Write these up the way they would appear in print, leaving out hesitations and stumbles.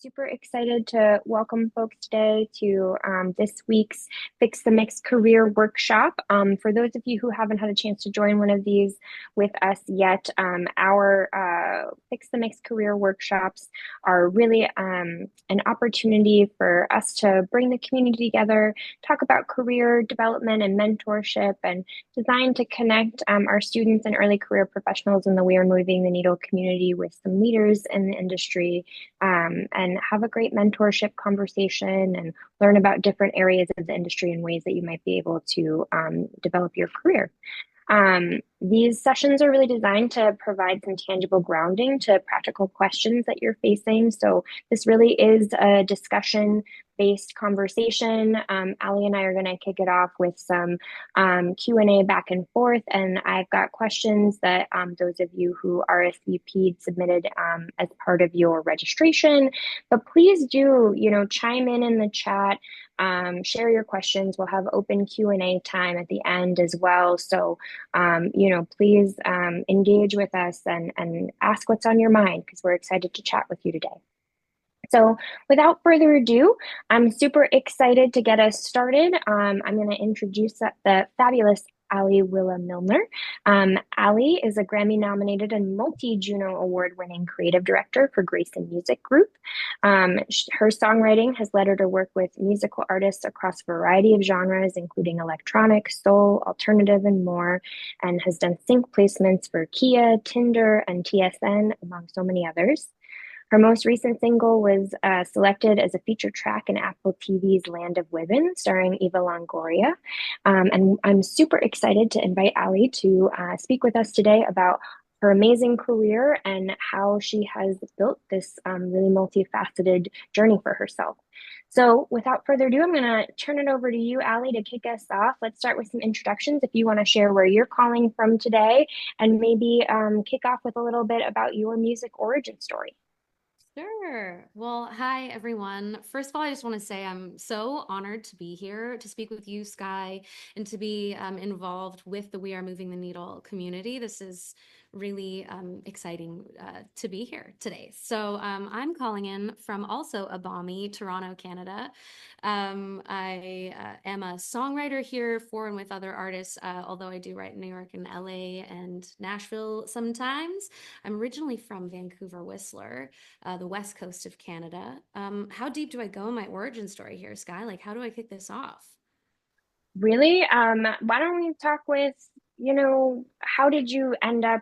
super excited to welcome folks today to this week's Fix the Mix Career Workshop. For those of you who haven't had a chance to join one of these with us yet, our Fix the Mix Career Workshops are really an opportunity for us to bring the community together, talk about career development and mentorship, and designed to connect our students and early career professionals in the We Are Moving the Needle community with some leaders in the industry, and have a great mentorship conversation and learn about different areas of the industry and ways that you might be able to develop your career. These sessions are really designed to provide some tangible grounding to practical questions that you're facing. So this really is a discussion-based conversation. Ali and I are going to kick it off with some Q&A back and forth, and I've got questions that those of you who RSVP'd submitted as part of your registration. But please do, chime in the chat. Share your questions. We'll have open Q&A time at the end as well. So, please engage with us and ask what's on your mind, because we're excited to chat with you today. So without further ado, I'm super excited to get us started. I'm going to introduce the fabulous Ali Willa Milner. Ali is a Grammy-nominated and multi-Juno award-winning creative director for Grayson Music Group. Her songwriting has led her to work with musical artists across a variety of genres, including electronic, soul, alternative, and more, and has done sync placements for Kia, Tinder, and TSN, among so many others. Her most recent single was selected as a featured track in Apple TV's Land of Women, starring Eva Longoria. And I'm super excited to invite Ali to speak with us today about her amazing career and how she has built this really multifaceted journey for herself. So without further ado, I'm going to turn it over to you, Ali, to kick us off. Let's start with some introductions. If you want to share where you're calling from today, and maybe kick off with a little bit about your music origin story. Sure. Well, hi, everyone. First of all, I just want to say I'm so honored to be here to speak with you, Sky, and to be involved with the We Are Moving the Needle community. This is really exciting to be here today. So I'm calling in from also a balmy Toronto, Canada. I am a songwriter here for and with other artists, although I do write in New York and LA and Nashville sometimes. I'm originally from Vancouver, Whistler, the west coast of Canada. How deep do I go in my origin story here, Sky? Like, how do I kick this off? Really? Why don't we talk with, how did you end up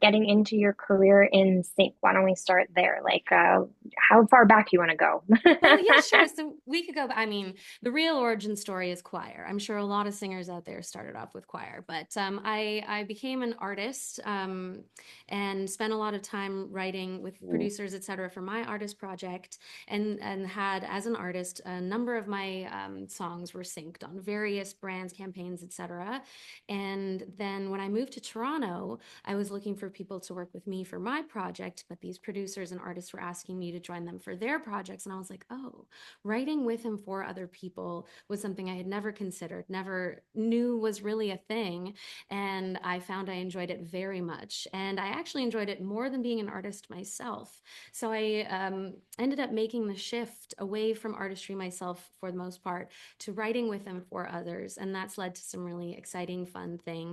getting into your career in sync? Why don't we start there? Like, how far back you want to go? Oh, yeah, sure. So we could go. I mean, the real origin story is choir. I'm sure a lot of singers out there started off with choir, but I became an artist and spent a lot of time writing with producers, etc., for my artist project, and had as an artist a number of my songs were synced on various brands, campaigns, etc. And then when I moved to Toronto, I was looking for people to work with me for my project, but these producers and artists were asking me to join them for their projects, and I was like, oh, writing with and for other people was something I had never considered, never knew was really a thing. And I found I enjoyed it very much. And I actually enjoyed it more than being an artist myself. So I ended up making the shift away from artistry myself for the most part to writing with and for others. And that's led to some really exciting, fun things.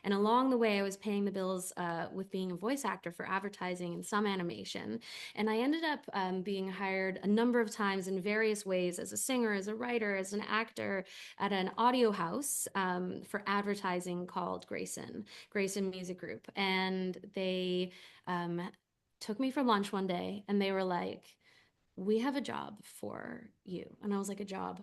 And along the way, I was paying the bills with being a voice actor for advertising and some animation. And I ended up being hired a number of times in various ways as a singer, as a writer, as an actor at an audio house for advertising called Grayson Music Group. And they took me for lunch one day and they were like, we have a job for you. And I was like, a job?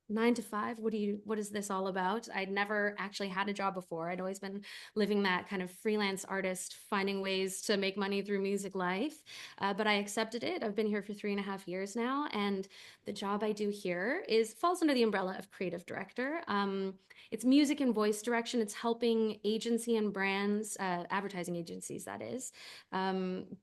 9 to 5, what is this all about? I'd never actually had a job before. I'd always been living that kind of freelance artist, finding ways to make money through music life. But I accepted it. I've been here for 3.5 years now, and the job I do here falls under the umbrella of creative director. It's music and voice direction. It's helping agency and brands, advertising agencies, that is,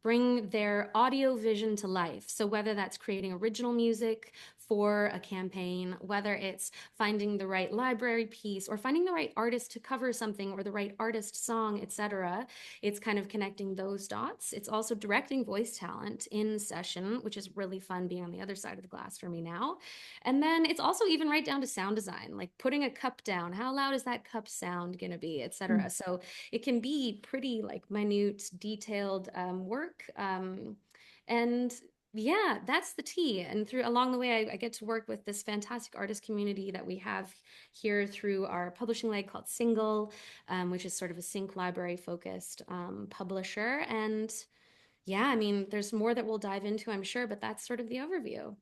bring their audio vision to life. So whether that's creating original music for a campaign, whether it's finding the right library piece or finding the right artist to cover something or the right artist song, etc. It's kind of connecting those dots. It's also directing voice talent in session, which is really fun being on the other side of the glass for me now. And then it's also even right down to sound design, like putting a cup down. How loud is that cup sound going to be, etc. So it can be pretty like minute, detailed work. And yeah, that's the tea. And through along the way, I get to work with this fantastic artist community that we have here through our publishing leg called Single, which is sort of a sync library focused publisher. And yeah, I mean, there's more that we'll dive into, I'm sure, but that's sort of the overview.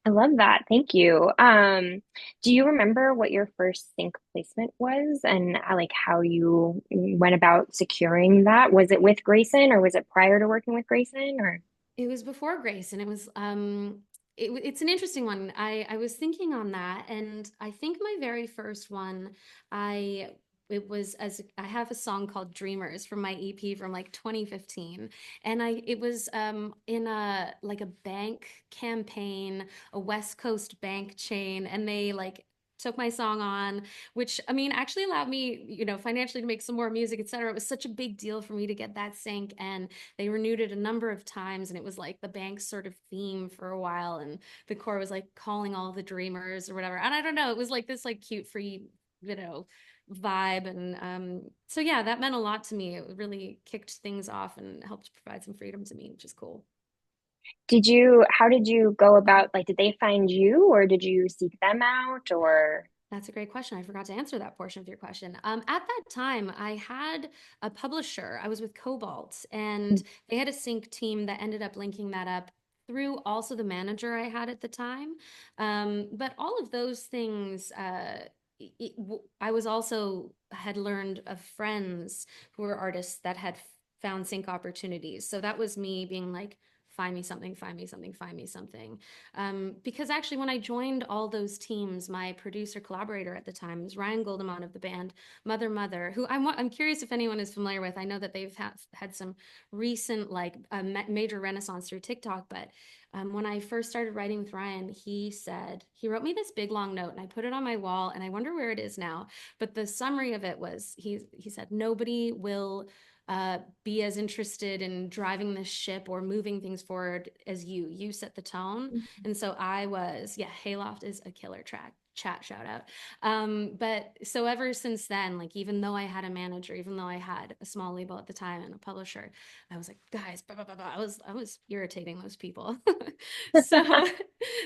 I love that. Thank you. Do you remember what your first sync placement was and like how you went about securing that? Was it with Grayson or was it prior to working with Grayson or? It was before Grace, and it was it's an interesting one. I was thinking on that, and I think my very first one, I it was as I have a song called Dreamers from my EP from like 2015, and I it was in a like a bank campaign, a West Coast bank chain, and they like took my song on, which I mean actually allowed me, financially to make some more music, etc. It was such a big deal for me to get that sync, and they renewed it a number of times, and it was like the bank's sort of theme for a while, and the core was like calling all the dreamers or whatever. And I don't know, it was like this like cute free, vibe. And so yeah, that meant a lot to me. It really kicked things off and helped provide some freedom to me, which is cool. How did you go about, like, did they find you or did you seek them out or? That's a great question. I forgot to answer that portion of your question. At that time, I had a publisher. I was with Cobalt, and they had a sync team that ended up linking that up through also the manager I had at the time. But all of those things, I was also had learned of friends who were artists that had found sync opportunities. So that was me being like, find me something, find me something, find me something. Because actually, when I joined all those teams, my producer collaborator at the time was Ryan Goldemont of the band Mother Mother, who I'm curious if anyone is familiar with. I know that they've had some recent like major renaissance through TikTok, but when I first started writing with Ryan, he said he wrote me this big long note, and I put it on my wall, and I wonder where it is now. But the summary of it was he said nobody will be as interested in driving this ship or moving things forward as you. You set the tone. And so I was, yeah, Hayloft is a killer track. Chat shout out. But so ever since then, like even though I had a manager, even though I had a small label at the time and a publisher, I was like, guys, blah, blah, blah, blah. I was irritating those people. So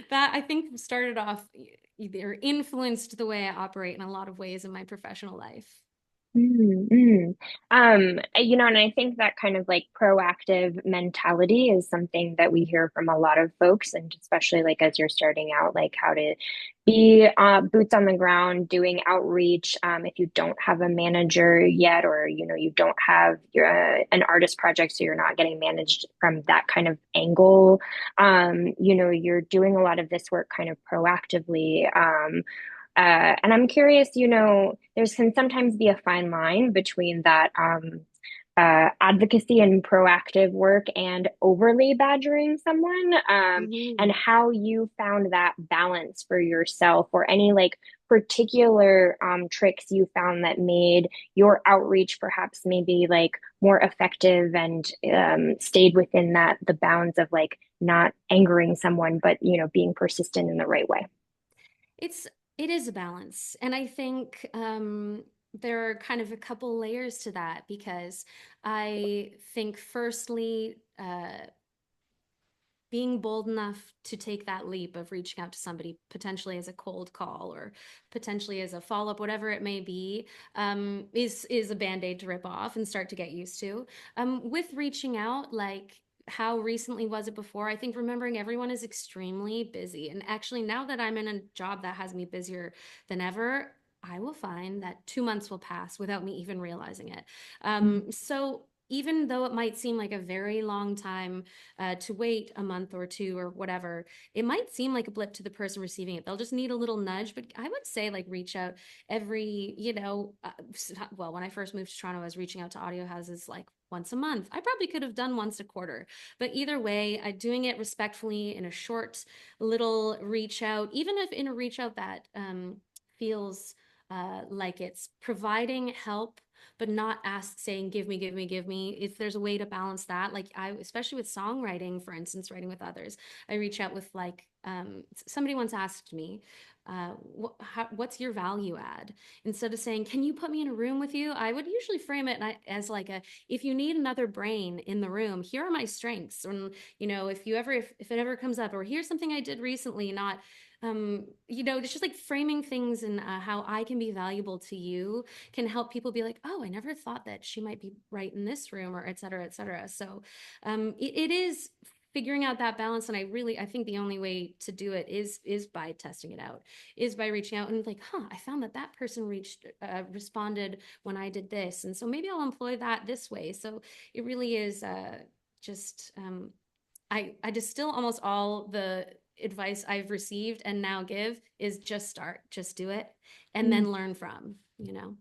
that I think started off either influenced the way I operate in a lot of ways in my professional life. Mm-hmm. And I think that kind of like proactive mentality is something that we hear from a lot of folks, and especially like as you're starting out, like how to be boots on the ground, doing outreach. If you don't have a manager yet, or you don't have an artist project, so you're not getting managed from that kind of angle. You're doing a lot of this work kind of proactively. And I'm curious, there's can sometimes be a fine line between that advocacy and proactive work and overly badgering someone, and Mhm. how you found that balance for yourself, or any like particular tricks you found that made your outreach perhaps maybe like more effective and stayed within the bounds of like not angering someone, but being persistent in the right way. It's it is a balance, and I think there are kind of a couple layers to that because I think firstly, being bold enough to take that leap of reaching out to somebody potentially as a cold call or potentially as a follow-up, whatever it may be, is a band-aid to rip off and start to get used to. With reaching out, like how recently was it before? I think remembering everyone is extremely busy. And actually, now that I'm in a job that has me busier than ever, I will find that 2 months will pass without me even realizing it. So even though it might seem like a very long time to wait a month or two or whatever, it might seem like a blip to the person receiving it. They'll just need a little nudge. But I would say like reach out every, well, when I first moved to Toronto, I was reaching out to audio houses like once a month. I probably could have done once a quarter, but either way, I doing it respectfully in a short little reach out, even if in a reach out that feels like it's providing help, but not ask saying, give me, give me, give me. If there's a way to balance that, like I, especially with songwriting, for instance, writing with others, I reach out with like, somebody once asked me, what's your value add? Instead of saying, can you put me in a room with you? I would usually frame it as like a, if you need another brain in the room, here are my strengths. And, you know, if you ever, if it ever comes up, or here's something I did recently, not, you know, it's just like framing things and how I can be valuable to you can help people be like, oh, I never thought that she might be right in this room, or et cetera, et cetera. So it is figuring out that balance. And I think the only way to do it is by testing it out, is by reaching out and like, I found that that person responded when I did this. And so maybe I'll employ that this way. So it really is just, I distill almost all the advice I've received and now give is just start, just do it, and Mm. then learn from, you know?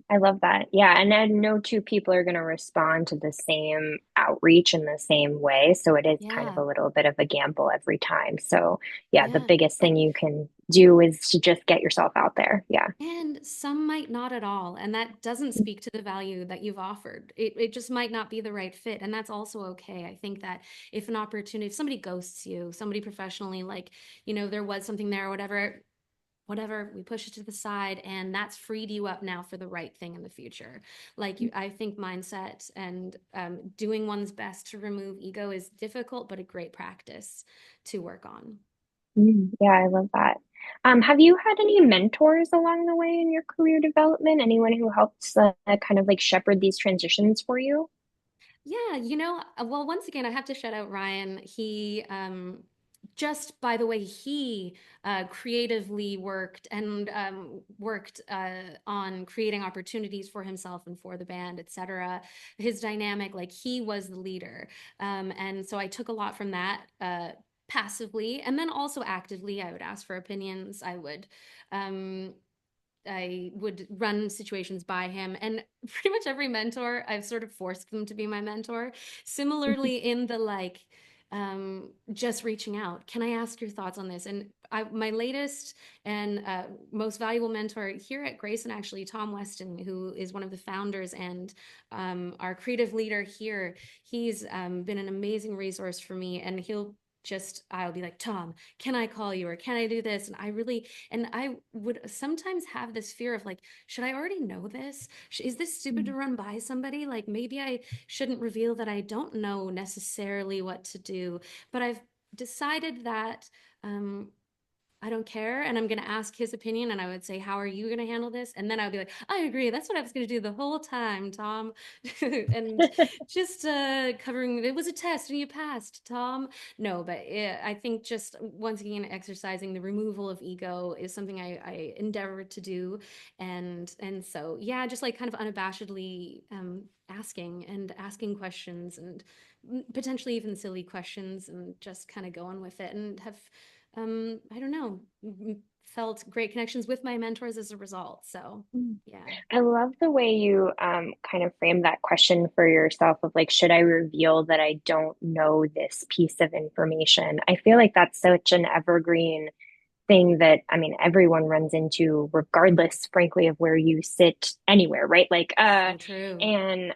I love that. Yeah, and then no two people are going to respond to the same outreach in the same way. So it is kind of Yeah. a little bit of a gamble every time. So, yeah, the Yeah. biggest thing you can do is to just get yourself out there. Yeah. And some might not at all. And that doesn't speak to the value that you've offered. It just might not be the right fit. And that's also okay. I think that if an opportunity, if somebody ghosts you, somebody professionally, like, you know, there was something there or whatever, we push it to the side, and that's freed you up now for the right thing in the future. Like I think mindset and doing one's best to remove ego is difficult, but a great practice to work on. Yeah, I love that. Have you had any mentors along the way in your career development? Anyone who helped kind of like shepherd these transitions for you? Yeah, you know, well, once again, I have to shout out Ryan. He, just by the way, he creatively worked and worked on creating opportunities for himself and for the band, etc. His dynamic, like he was the leader. And so I took a lot from that. Passively and then also actively, I would ask for opinions. Um, I would run situations by him, and pretty much every mentor, I've sort of forced them to be my mentor. Similarly, in the like, just reaching out. Can I ask your thoughts on this? And my latest and most valuable mentor here at Grayson, actually, Tom Weston, who is one of the founders and our creative leader here, he's been an amazing resource for me, and I'll be like, Tom, can I call you or can I do this? And I would sometimes have this fear of like, should I already know this? Is this stupid to run by somebody? Like maybe I shouldn't reveal that I don't know necessarily what to do. But I've decided that I don't care. And I'm going to ask his opinion. And I would say, how are you going to handle this? And then I would be like, I agree. That's what I was going to do the whole time, Tom. And just covering, it was a test and you passed, Tom. No, but I think just once again, exercising the removal of ego is something I endeavor to do. And so, yeah, just like kind of unabashedly asking questions and potentially even silly questions and just kind of going with it and have I don't know, felt great connections with my mentors as a result. So, yeah. I love the way you kind of frame that question for yourself of like, should I reveal that I don't know this piece of information? I feel like that's such an evergreen thing that I mean everyone runs into regardless frankly of where you sit anywhere, right? Like So true. and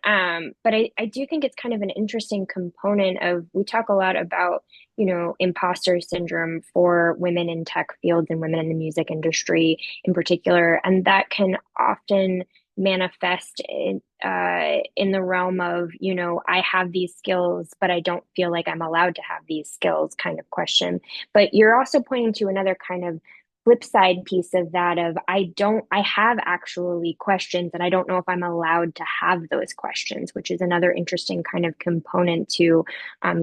but I do think it's kind of an interesting component of we talk a lot about, you know, imposter syndrome for women in tech fields and women in the music industry in particular, and that can often manifest in the realm of, you know, I have these skills, but I don't feel like I'm allowed to have these skills kind of question. But you're also pointing to another kind of flip side piece of that of I have actually questions and I don't know if I'm allowed to have those questions, which is another interesting kind of component to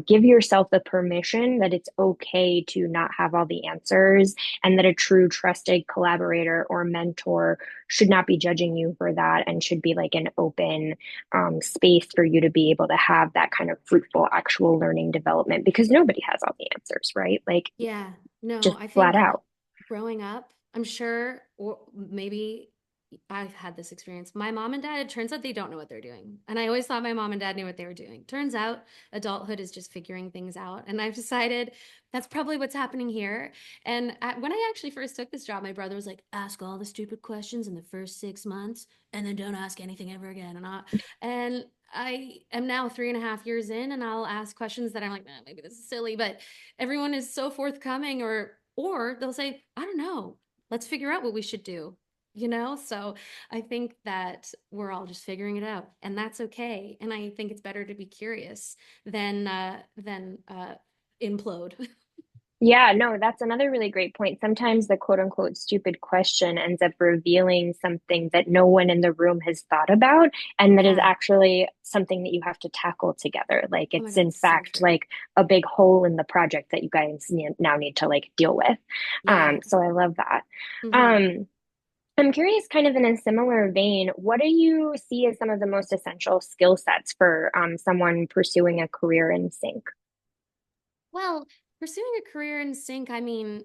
give yourself the permission that it's okay to not have all the answers and that a true trusted collaborator or mentor should not be judging you for that and should be like an open space for you to be able to have that kind of fruitful actual learning development because nobody has all the answers, right? Like Yeah. No, just I flat think out. growing up, I'm sure, or maybe I've had this experience. My mom and dad, it turns out they don't know what they're doing. And I always thought my mom and dad knew what they were doing. Turns out adulthood is just figuring things out. And I've decided that's probably what's happening here. And when I actually first took this job, my brother was like, ask all the stupid questions in the first 6 months and then don't ask anything ever again. And I am now 3.5 years in, and I'll ask questions that I'm like, maybe this is silly, but everyone is so forthcoming, or they'll say, I don't know, let's figure out what we should do, so I think that we're all just figuring it out, and that's okay. And I think it's better to be curious than implode. Yeah, no, that's another really great point. Sometimes the quote unquote stupid question ends up revealing something that no one in the room has thought about, and that is Yeah. actually something that you have to tackle together. Like Oh my it's God, in so fact true. like a big hole in the project that you guys now need to like deal with. Yeah. So I love that. Hmm. Um, I'm curious, kind of in a similar vein, what do you see as some of the most essential skill sets for someone pursuing a career in sync? Well, pursuing a career in sync, I mean,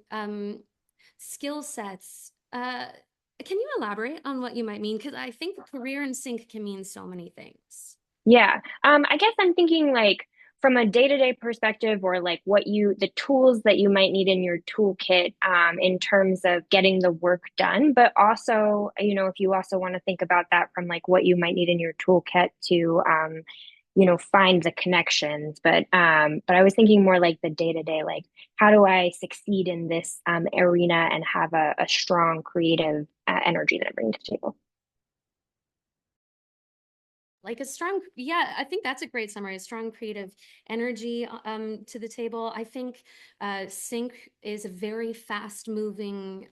skill sets. Can you elaborate on what you might mean? Because I think career in sync can mean so many things. Yeah. I guess I'm thinking like from a day-to-day perspective or like the tools that you might need in your toolkit in terms of getting the work done, but also, if you also want to think about that from like what you might need in your toolkit to find the connections. But I was thinking more like the day-to-day, like how do I succeed in this arena and have a strong creative energy that I bring to the table? Like a strong, yeah, I think that's a great summary. A strong creative energy to the table. I think sync is a very fast moving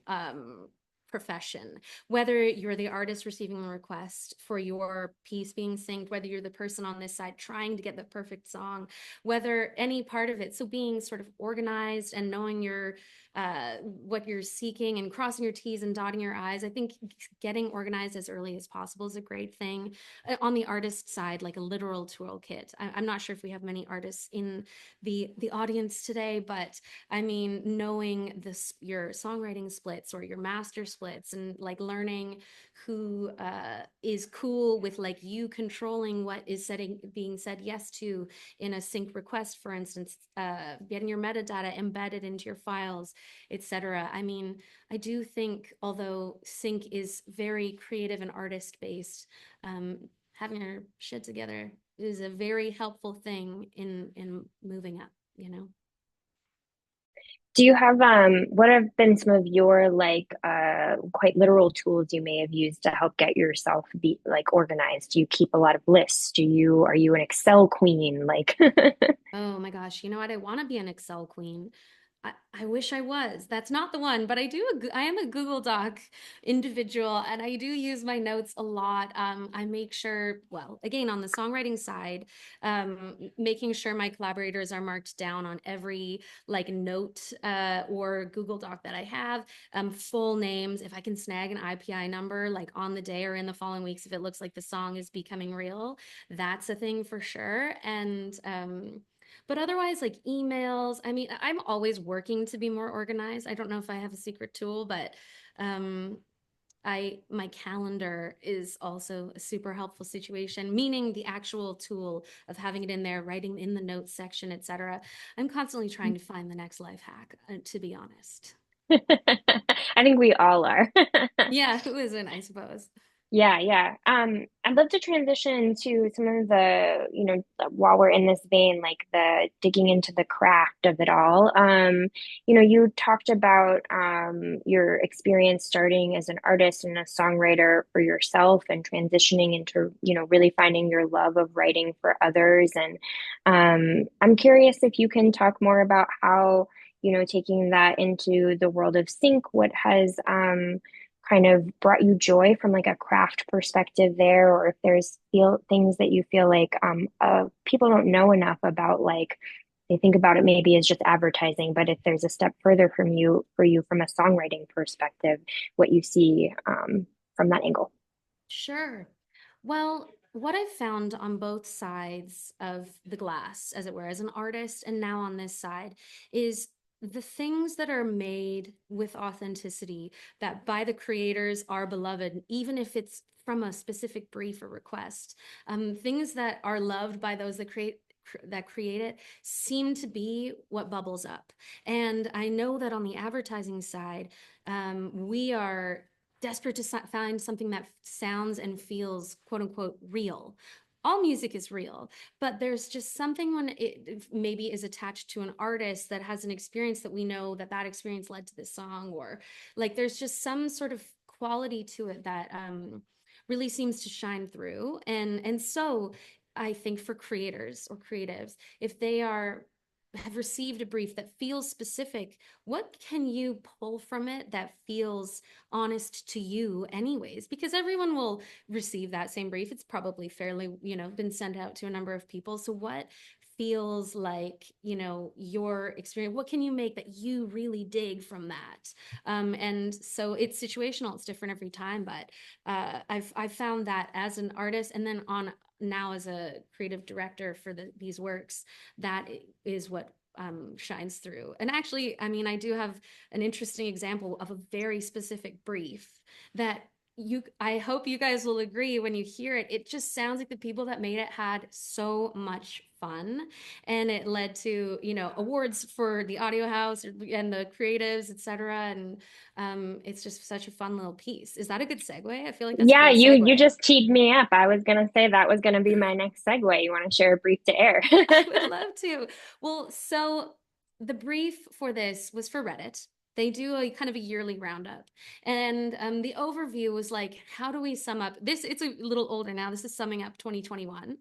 profession. Whether you're the artist receiving a request for your piece being synced, whether you're the person on this side trying to get the perfect song, whether any part of it. So being sort of organized and knowing your what you're seeking and crossing your T's and dotting your I's. I think getting organized as early as possible is a great thing. On the artist side, like a literal toolkit. I'm not sure if we have many artists in the audience today, but I mean, knowing this your songwriting splits or your master splits, and like learning who is cool with like you controlling what is being said yes to in a sync request, for instance, getting your metadata embedded into your files, etc. I mean, I do think although sync is very creative and artist based, um, having our shit together is a very helpful thing in moving up. Do you have what have been some of your like quite literal tools you may have used to help get yourself be like organized? Do you keep a lot of lists? Are you an Excel queen? Like Oh my gosh, you know what? I want to be an Excel queen. I wish I was. That's not the one, but I am a Google Doc individual, and I do use my notes a lot. I make sure, well, again, on the songwriting side, making sure my collaborators are marked down on every like note or Google Doc that I have, full names. If I can snag an IPI number like on the day or in the following weeks, if it looks like the song is becoming real, that's a thing for sure. And but otherwise, like emails, I mean, I'm always working to be more organized. I don't know if I have a secret tool, but um, my calendar is also a super helpful situation, meaning the actual tool of having it in there, writing in the notes section, etc. I'm constantly trying to find the next life hack, to be honest. I think we all are. Yeah, who isn't, I suppose. Yeah, yeah. I'd love to transition to some of the, while we're in this vein, like the digging into the craft of it all. You talked about your experience starting as an artist and a songwriter for yourself and transitioning into, really finding your love of writing for others. And I'm curious if you can talk more about how, taking that into the world of sync, what has kind of brought you joy from like a craft perspective there, or if there's feel things that you feel like people don't know enough about, like they think about it maybe as just advertising, but if there's a step further for you from a songwriting perspective, what you see from that angle. Sure. Well, what I've found on both sides of the glass, as it were, as an artist and now on this side, is the things that are made with authenticity that by the creators are beloved, even if it's from a specific brief or request, things that are loved by those that create it seem to be what bubbles up. And I know that on the advertising side, we are desperate to find something that sounds and feels quote unquote real. All music is real, but there's just something when it maybe is attached to an artist that has an experience that we know that that experience led to this song, or like there's just some sort of quality to it that really seems to shine through. And so I think for creators or creatives, if they have received a brief that feels specific, what can you pull from it that feels honest to you anyways? Because everyone will receive that same brief. It's probably fairly, been sent out to a number of people. So what feels like, your experience? What can you make that you really dig from that? And so it's situational. It's different every time, but I've found that as an artist, and then now as a creative director for these works, that is what shines through. And actually, I mean, I do have an interesting example of a very specific brief that I hope you guys will agree when you hear it. It just sounds like the people that made it had so much fun, and it led to awards for the audio house and the creatives, etc. And it's just such a fun little piece. Is that a good segue? I feel like that's a Yeah, great you segue. just teed me up. I was gonna say that was gonna be my next segue. You want to share a brief to air? I would love to. Well, so the brief for this was for Reddit. They do a kind of a yearly roundup. And the overview was like, how do we sum up this? It's a little older now. This is summing up 2021.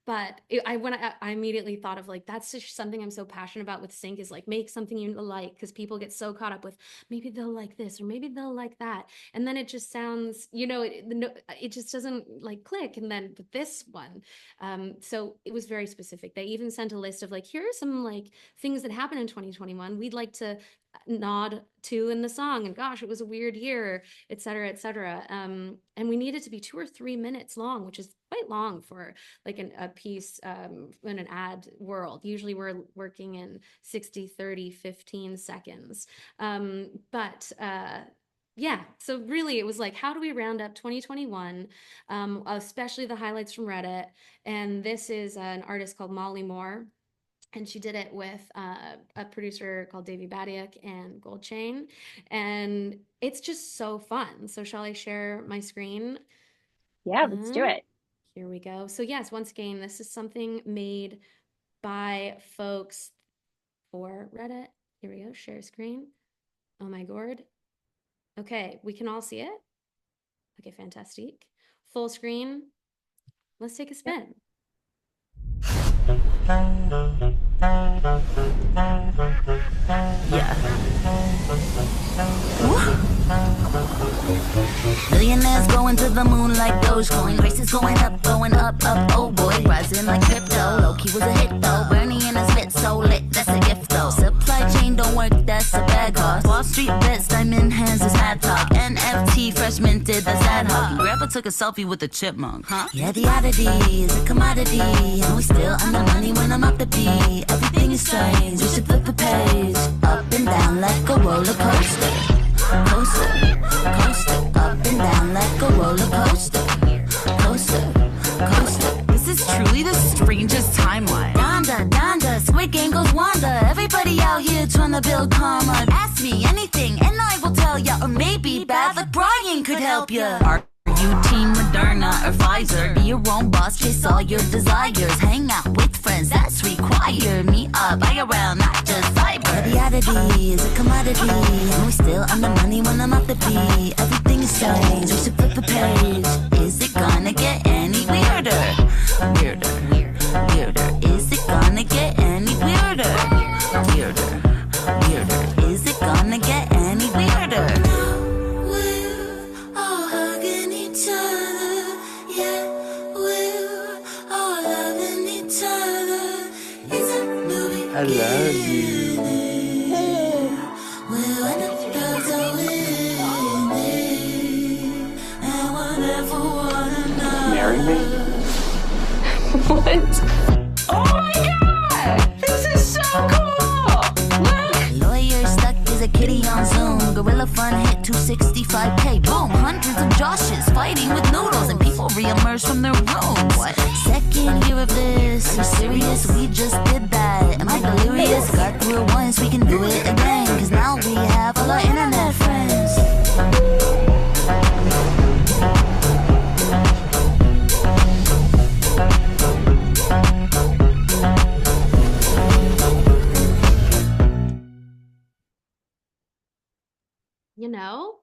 But I immediately thought of like, that's just something I'm so passionate about with sync, is like, make something you like, because people get so caught up with maybe they'll like this or maybe they'll like that, and then it just sounds, it just doesn't like click. And then with this one, so it was very specific. They even sent a list of like, here are some like things that happened in 2021 we'd like to nod to in the song, and gosh, it was a weird year, et cetera, et cetera. And we needed to be 2 or 3 minutes long, which is quite long for like a piece in an ad world. Usually we're working in 60, 30, 15 seconds. But yeah, so really it was like, how do we round up 2021, especially the highlights from Reddit? And this is an artist called Molly Moore, and she did it with a producer called Davey Badiak and Gold Chain, and it's just so fun. So shall I share my screen? Yeah, let's do it. Here we go. So yes, once again, this is something made by folks for Reddit. Here we go, share screen. Oh my god. Okay, we can all see it. Okay, fantastic. Full screen. Let's take a spin. Yeah. Millionaires going to the moon like Dogecoin. Prices going up, up. Oh boy, rising like crypto. Low-key was a hit though. Bernie and his lit, so lit, that's a gift though. Supply chain don't work, that's a bad cost. Wall Street bets, diamond hands is mad talk. NFT fresh minted, that's ad hoc. Grandpa took a selfie with a chipmunk, huh? Yeah, the oddity is a commodity, and we still under money when I'm up the beat. Everything is strange, we should flip the page. Up and down like a roller coaster. Coaster, coaster. Up and down like a roller coaster. Coaster, coaster. This is truly the strangest timeline. Donda, Squid Game goes Wanda. Everybody out here trying to build karma. Ask me anything and I will tell ya. Or maybe bad luck Brian could help ya. Are you team Moderna or Pfizer? Be your own boss, chase all your desires. Hang out with friends, that's required. Me up, IRL, not just cyber. The oddity is a commodity, and we still under money when I'm off the beat. Everything is strange, we should flip the page. Is it gonna get any weirder? Weirder. Is it gonna get any weirder? Weirder. Is it gonna get any weirder? I love you. Marry me? What? Oh my god! This is so cool! Look! a fun hit, 265K, boom, hundreds of Joshes fighting with noodles, and people re-emerge from their rooms. What? Second year of this, are you serious? We just did that. Am I delirious? Got through it once, we can do it again, cause now we have all our internet friends. You know?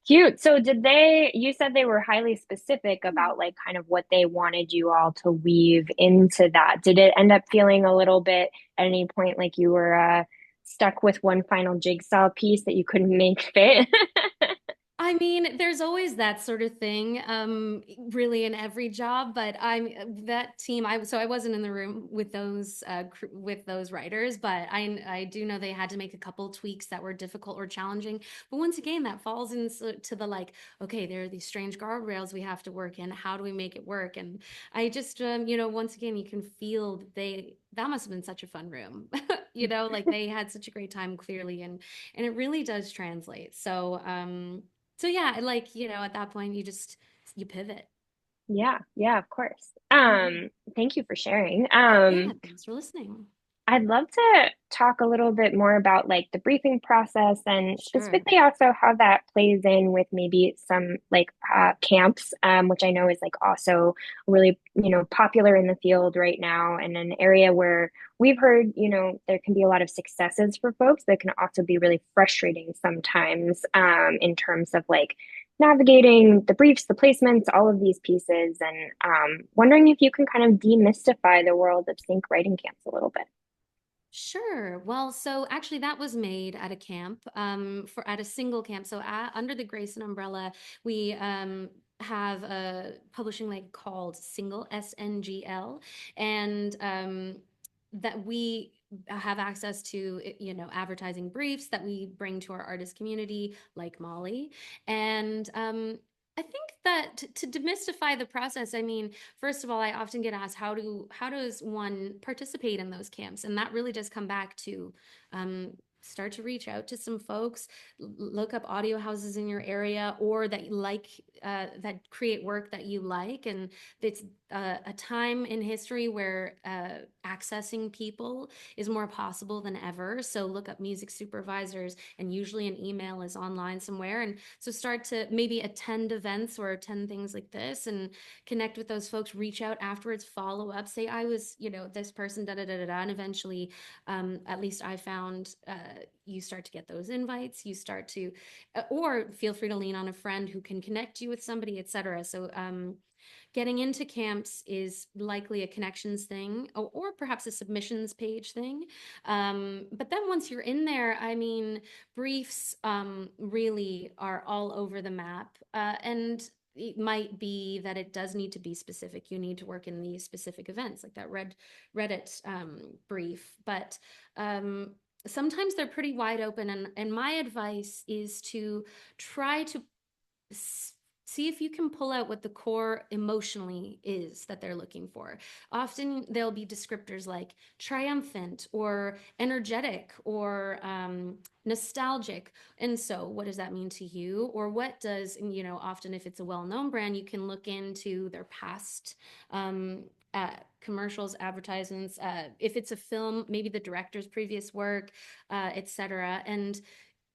Cute. So you said they were highly specific about like kind of what they wanted you all to weave into that. Did it end up feeling a little bit at any point like you were stuck with one final jigsaw piece that you couldn't make fit? I mean, there's always that sort of thing, really in every job. But that team. I wasn't in the room with with those writers, but I do know they had to make a couple tweaks that were difficult or challenging. But once again, that falls into the like, okay, there are these strange guardrails we have to work in. How do we make it work? And I just, once again, you can feel that must have been such a fun room. Like they had such a great time, clearly, and it really does translate. So yeah, like, at that point you pivot. Yeah, yeah, of course. Mhm. Thank you for sharing. Yeah, thanks for listening. I'd love to talk a little bit more about like the briefing process and Sure. specifically also how that plays in with maybe some like camps, which I know is like also really, popular in the field right now and an area where we've heard, there can be a lot of successes for folks that can also be really frustrating sometimes in terms of like navigating the briefs, the placements, all of these pieces, and wondering if you can kind of demystify the world of sync writing camps a little bit. Sure. Well, so actually that was made at a camp, for at a single camp. So under the Grayson umbrella, we have a publishing like called Single SNGL, and that we have access to, advertising briefs that we bring to our artist community, like Molly. And I think that to demystify the process, I mean, first of all, I often get asked how does one participate in those camps, and that really does come back to start to reach out to some folks, look up audio houses in your area or that you like, that create work that you like, and it's a time in history where accessing people is more possible than ever. So look up music supervisors, and usually an email is online somewhere. And so start to maybe attend events or attend things like this and connect with those folks, reach out afterwards, follow up, say, I was, this person, da da da da da. And eventually, at least I found, you start to get those invites, you start to, or feel free to lean on a friend who can connect you with somebody, etc. So, getting into camps is likely a connections thing, or perhaps a submissions page thing. But then once you're in there, I mean, briefs really are all over the map. And it might be that it does need to be specific. You need to work in these specific events, like that Reddit brief. But sometimes they're pretty wide open. And my advice is to try to see if you can pull out what the core emotionally is that they're looking for. Often there'll be descriptors like triumphant or energetic or nostalgic. And so what does that mean to you? Or what does, and, often if it's a well-known brand, you can look into their past commercials, advertisements. If it's a film, maybe the director's previous work, etc. And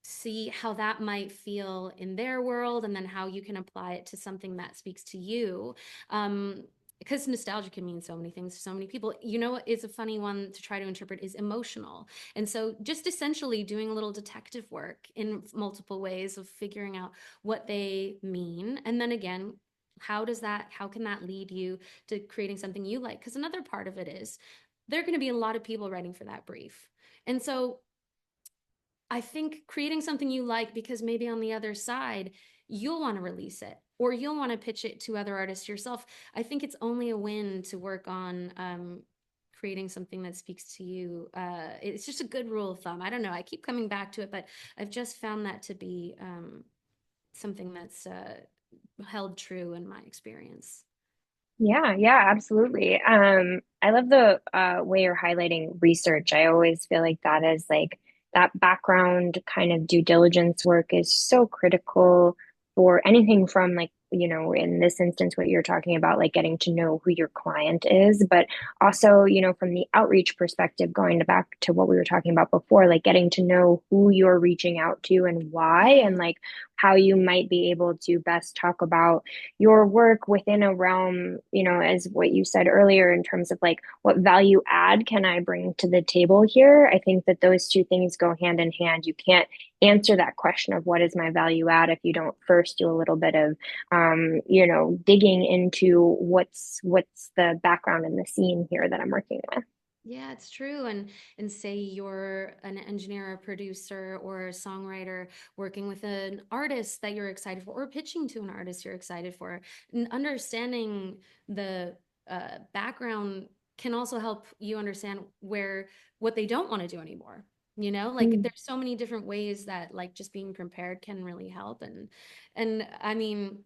see how that might feel in their world, and then how you can apply it to something that speaks to you. Because nostalgia can mean so many things to so many people. What is a funny one to try to interpret is emotional. And so just essentially doing a little detective work in multiple ways of figuring out what they mean. And then again, how can that lead you to creating something you like? Because another part of it is there are going to be a lot of people writing for that brief. And so I think creating something you like, because maybe on the other side, you'll want to release it or you'll want to pitch it to other artists yourself. I think it's only a win to work on creating something that speaks to you. It's just a good rule of thumb. I don't know. I keep coming back to it, but I've just found that to be something that's held true in my experience. Yeah, yeah, absolutely. I love the way you're highlighting research. I always feel like that is like that background kind of due diligence work is so critical for anything from like, in this instance, what you're talking about, like getting to know who your client is, but also, from the outreach perspective, going back to what we were talking about before, like getting to know who you're reaching out to and why, and Yeah. like how you might be able to best talk about your work within a realm, as what you said earlier, in terms of like what value add can I bring to the table here? I think that those two things go hand in hand. You can't answer that question of what is my value add if you don't first do a little bit of digging into what's the background and the scene here that I'm working with. Yeah, it's true. And say you're an engineer, a producer, or a songwriter working with an artist that you're excited for, or pitching to an artist you're excited for. And understanding the background can also help you understand what they don't want to do anymore. Like Mm, there's so many different ways that like just being prepared can really help. And I mean,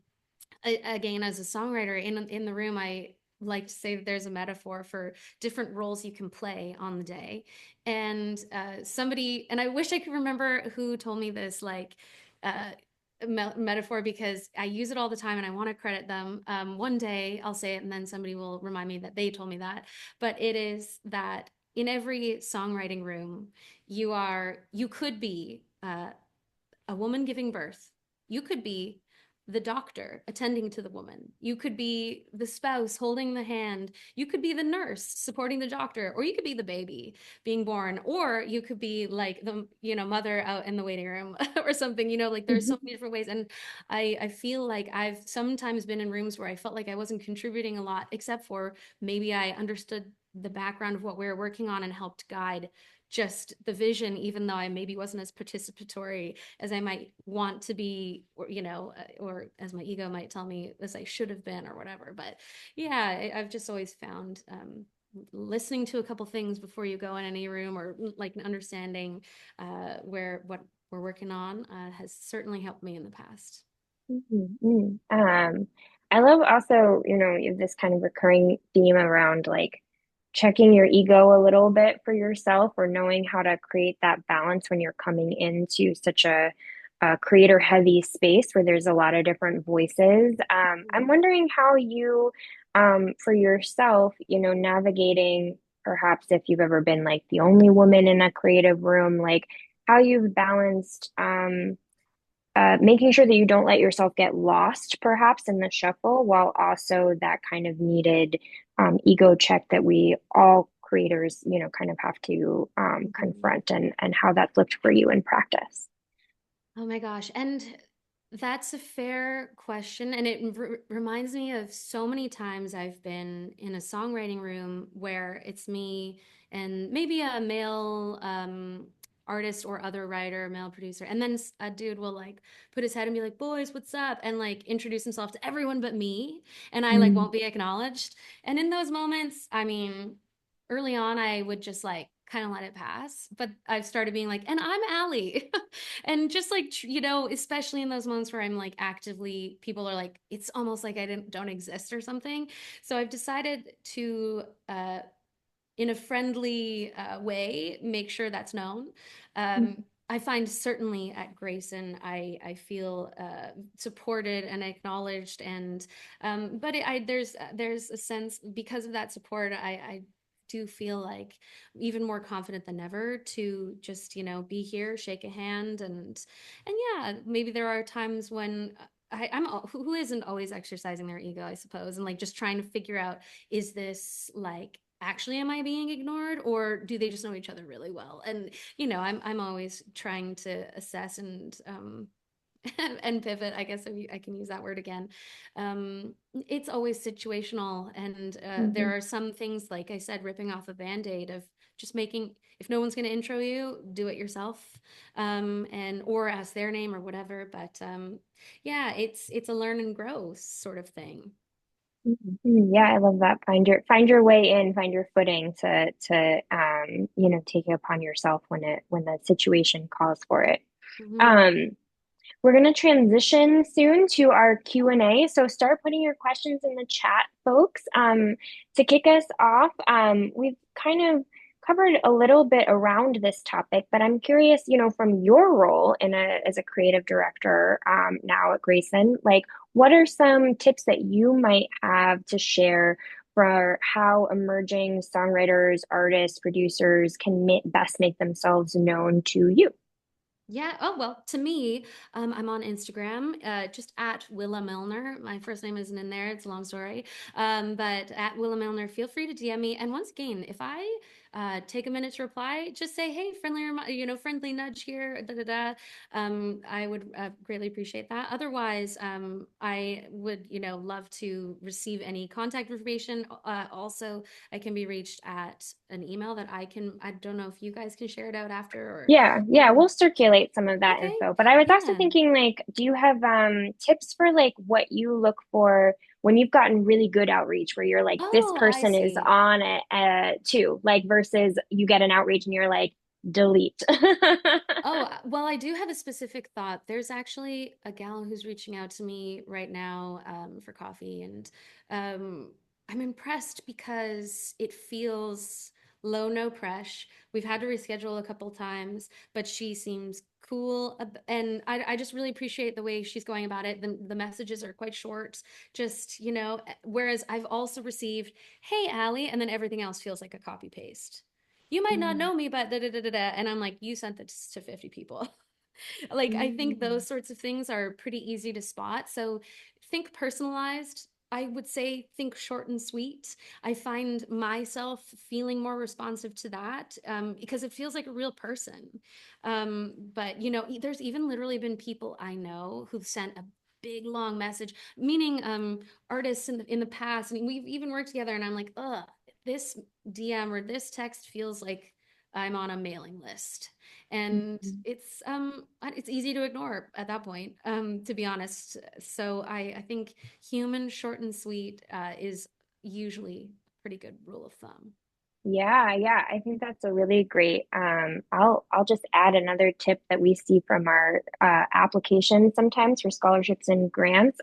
again, as a songwriter in the room, I like to say that there's a metaphor for different roles you can play on the day. And somebody, and I wish I could remember who told me this, like uh, metaphor, because I use it all the time and I want to credit them. One day I'll say it and then somebody will remind me that they told me that. But it is that in every songwriting room, you could be a woman giving birth. You could be the doctor attending to the woman. You could be the spouse holding the hand. You could be the nurse supporting the doctor, or you could be the baby being born, or you could be like the mother out in the waiting room or something. Like there's so mhm, many different ways, and I feel like I've sometimes been in rooms where I felt like I wasn't contributing a lot, except for maybe I understood the background of what we were working on and helped guide just the vision, even though I maybe wasn't as participatory as I might want to be, or as my ego might tell me as I should have been or whatever. But yeah, I've just always found listening to a couple things before you go in any room, or like understanding what we're working on has certainly helped me in the past. mhm, mm. I love also, this kind of recurring theme around like checking your ego a little bit for yourself, or knowing how to create that balance when you're coming into such a creator heavy space where there's a lot of different voices. I'm wondering how you, for yourself, navigating perhaps if you've ever been like the only woman in a creative room, like how you've balanced, making sure that you don't let yourself get lost perhaps in the shuffle, while also that kind of needed ego check that we all creators, kind of have to Mhm. confront, and how that's looked for you in practice. Oh my gosh. And that's a fair question. And it reminds me of so many times I've been in a songwriting room where it's me and maybe a male artist or other writer, male producer. And then a dude will like put his head and be like, boys, what's up? And like introduce himself to everyone but me. And I like Mm, won't be acknowledged. And in those moments, I mean, early on, I would just like kind of let it pass. But I've started being like, and I'm Ali. And just like, especially in those moments where I'm like actively, people are like, it's almost like I don't exist or something. So I've decided to, in a friendly way, make sure that's known. mm, I find certainly at Grayson, I feel supported and acknowledged, and but there's a sense because of that support, I do feel like even more confident than ever to just be here, shake a hand, and yeah, maybe there are times when. I'm who isn't always exercising their ego, I suppose, and like just trying to figure out, is this like actually am I being ignored, or do they just know each other really well? And I'm always trying to assess and and pivot, I guess, if I can use that word again. It's always situational, and there mhm, are some things, like I said, ripping off a band-aid of just making, if no one's going to intro you, do it yourself, and or ask their name or whatever. But yeah, it's a learn and grow sort of thing. mhm, mm. Yeah, I love that. Find your way in, find your footing to take it upon yourself when the situation calls for it. Mhm. Um, We're going to transition soon to our Q&A, so start putting your questions in the chat, folks. To kick us off, we've kind of covered a little bit around this topic, but I'm curious, from your role as a creative director now at Grayson, like what are some tips that you might have to share for how emerging songwriters, artists, producers can best make themselves known to you? Yeah. Oh, well, to me, I'm on Instagram, just at Willa Milner. My first name isn't in there. It's a long story. But at Willa Milner, feel free to DM me. And once again, if I take a minute to reply, just say, hey, friendly nudge here, da da da. I would greatly appreciate that. Otherwise, I would, love to receive any contact information. Also, I can be reached at an email that I don't know if you guys can share it out after or, Yeah, we'll circulate some of that okay. info. But I was also Yeah. thinking, like, do you have tips for like what you look for when you've gotten really good outreach where you're like, this Oh, I person is see. on it too, like versus you get an outreach and you're like, delete. Oh, well, I do have a specific thought. There's actually a gal who's reaching out to me right now for coffee, and um, I'm impressed because it feels low, no pressure. We've had to reschedule a couple times, but she seems cool, and I just really appreciate the way she's going about it. The messages are quite short, just, whereas I've also received, "Hey, Ali," and then everything else feels like a copy paste. You might not Mm, know me, but da da da da da. And I'm like, you sent this to 50 people. Like, I think mm. those sorts of things are pretty easy to spot. So think personalized. I would say think short and sweet. I find myself feeling more responsive to that because it feels like a real person. But, there's even literally been people I know who've sent a big long message, meaning artists in the past, and we've even worked together, and I'm like, ugh, this DM or this text feels like I'm on a mailing list, and it's easy to ignore at that point, to be honest. So I think human, short and sweet is usually a pretty good rule of thumb. Yeah, I think that's a really great. I'll just add another tip that we see from our applications sometimes for scholarships and grants.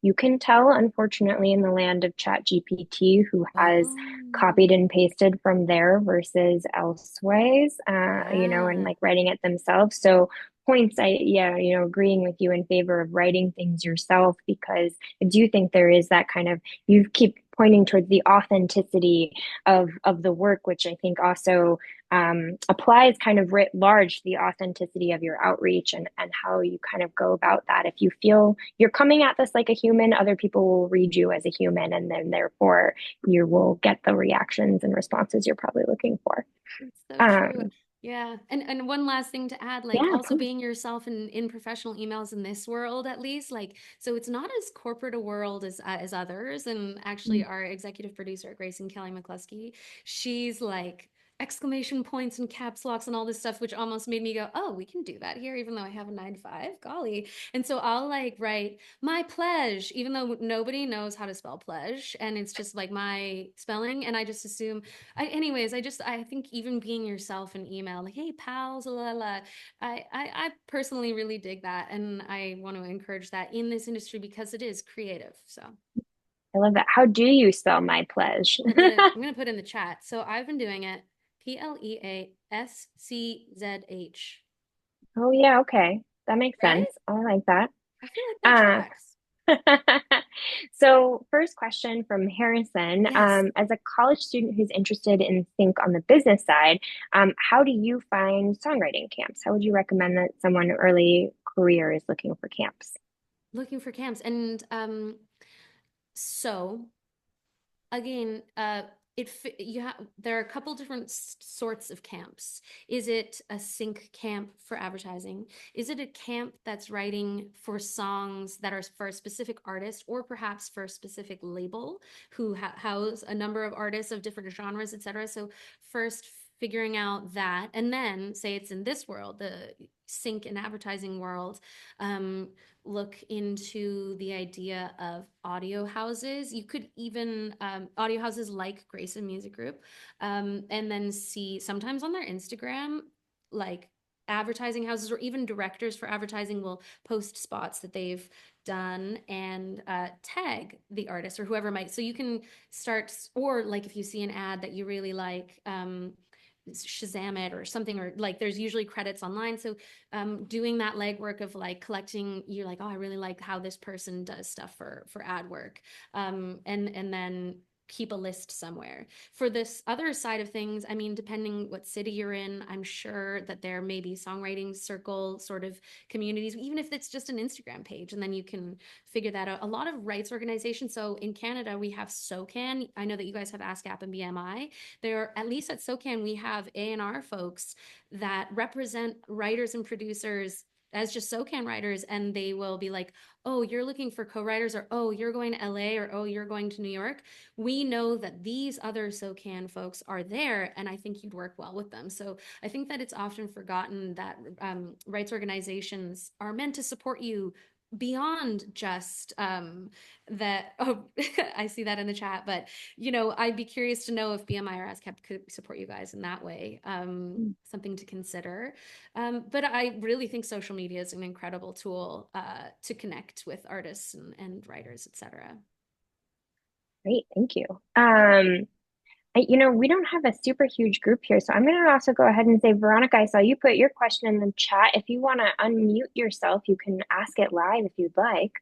You can tell, unfortunately, in the land of ChatGPT, who has Oh, copied and pasted from there versus elseways, and yeah. like writing it themselves. So points, agreeing with you in favor of writing things yourself because I do think there is that kind of you keep pointing towards the authenticity of the work, which I think also applies kind of writ large to the authenticity of your outreach and how you kind of go about that. If you feel you're coming at this like a human, other people will read you as a human, and then therefore you will get the reactions and responses you're probably looking for. It's so true. Um, Yeah. And one last thing to add, like yeah, also please. being yourself in professional emails in this world, at least, like, so it's not as corporate a world as others. And actually our executive producer, Grayson Kelly McCluskey, she's like exclamation points and caps locks and all this stuff, which almost made me go, oh, we can do that here, even though I have a 9 to 5. Golly. And so I'll like write my pledge, even though nobody knows how to spell pledge. And it's just like my spelling. And I just assume I think even being yourself in email, like, hey, pals, la, la, la, I personally really dig that. And I want to encourage that in this industry because it is creative. So I love that. How do you spell my pledge? I'm gonna put in the chat. So I've been doing it PLEASCZH, Oh yeah, okay. That makes right? sense. I like that. I feel like that Uh, tracks. So, first question from Harrison. Yes. As a college student who's interested in sync on the business side, how do you find songwriting camps? How would you recommend that someone early career is looking for camps? Looking for camps. And so again, there are a couple different sorts of camps. Is it a sync camp for advertising? Is it a camp that's writing for songs that are for a specific artist or perhaps for a specific label who house a number of artists of different genres, etc.? So first figuring out that, and then say it's in this world, the sync and advertising world, look into the idea of audio houses. You could even audio houses like Grayson Music Group, and then see sometimes on their Instagram, like advertising houses or even directors for advertising will post spots that they've done and tag the artist or whoever might. So you can start, or like if you see an ad that you really like, Shazam it or something, or like there's usually credits online. So doing that legwork of like collecting, you're like, oh, I really like how this person does stuff for ad work, and then keep a list somewhere. For this other side of things, I mean, depending what city you're in, I'm sure that there may be songwriting circle sort of communities, even if it's just an Instagram page, and then you can figure that out. A lot of rights organizations. So in Canada, we have SOCAN. I know that you guys have ASCAP and BMI. There, at least at SOCAN, we have A&R folks that represent writers and producers as just SOCAN writers, and they will be like, oh, you're looking for co-writers, or oh, you're going to LA, or oh, you're going to New York. We know that these other SOCAN folks are there, and I think you'd work well with them. So I think that it's often forgotten that rights organizations are meant to support you beyond just that. Oh, I see that in the chat, but I'd be curious to know if BMI or ASCAP could support you guys in that way. Something to consider. But I really think social media is an incredible tool to connect with artists and writers, etc. Great, thank you. We don't have a super huge group here, so I'm going to also go ahead and say, Veronica, I saw you put your question in the chat. If you want to unmute yourself, you can ask it live if you'd like.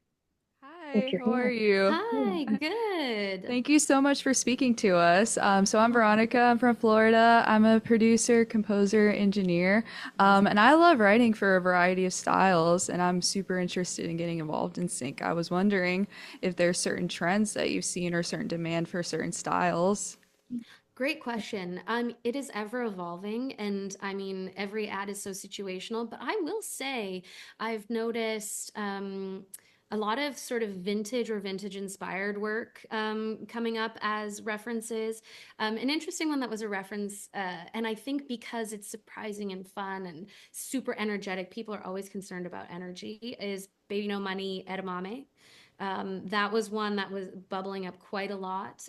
Hi, how are you? Hi, good. Thank you so much for speaking to us. So I'm Veronica. I'm from Florida. I'm a producer, composer, engineer, and I love writing for a variety of styles, and I'm super interested in getting involved in sync. I was wondering if there's certain trends that you've seen or certain demand for certain styles. Great question. It is ever evolving, and I mean, every ad is so situational, but I will say I've noticed a lot of sort of vintage or vintage inspired work coming up as references. An interesting one that was a reference, and I think because it's surprising and fun and super energetic, people are always concerned about energy, is Baby No Money Edamame. That was one that was bubbling up quite a lot.